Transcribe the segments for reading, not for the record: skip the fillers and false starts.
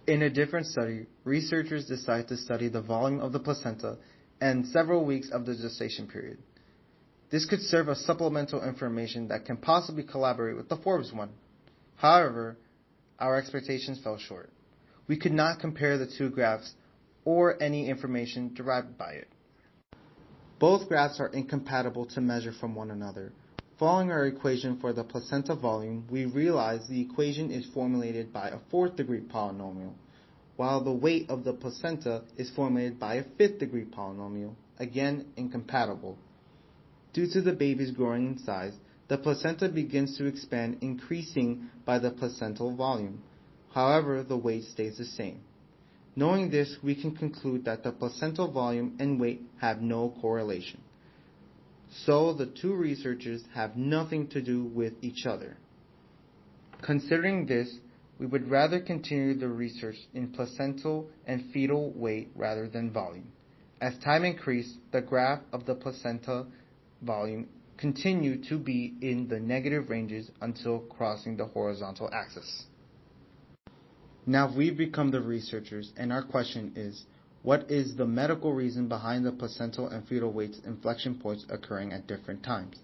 In a different study, researchers decided to study the volume of the placenta and several weeks of the gestation period. This could serve as supplemental information that can possibly collaborate with the Forbes one. However, our expectations fell short. We could not compare the two graphs or any information derived by it. Both graphs are incompatible to measure from one another. Following our equation for the placenta volume, we realize the equation is formulated by a fourth-degree polynomial, while the weight of the placenta is formulated by a fifth-degree polynomial, again incompatible. Due to the baby's growing in size, the placenta begins to expand, increasing by the placental volume. However, the weight stays the same. Knowing this, we can conclude that the placental volume and weight have no correlation. So the two researchers have nothing to do with each other. Considering this, we would rather continue the research in placental and fetal weight rather than volume. As time increased, the graph of the placenta volume continued to be in the negative ranges until crossing the horizontal axis. Now we've become the researchers, and our question is, what is the medical reason behind the placental and fetal weights inflection points occurring at different times?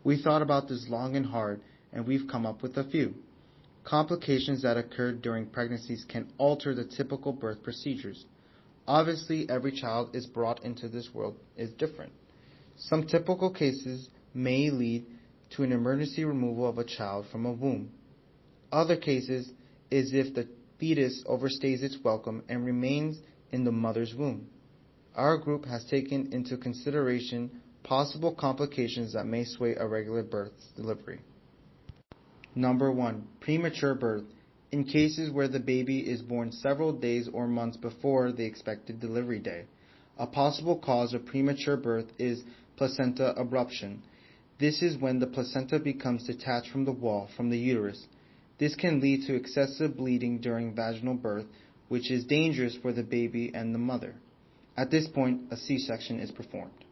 We thought about this long and hard, and we've come up with a few. Complications that occur during pregnancies can alter the typical birth procedures. Obviously, every child is brought into this world is different. Some typical cases may lead to an emergency removal of a child from a womb. Other cases is if the fetus overstays its welcome and remains in the mother's womb. Our group has taken into consideration possible complications that may sway a regular birth delivery. Number 1. Premature birth. In cases where the baby is born several days or months before the expected delivery day. A possible cause of premature birth is placenta abruption. This is when the placenta becomes detached from the wall, from the uterus. This can lead to excessive bleeding during vaginal birth, which is dangerous for the baby and the mother. At this point, a C-section is performed.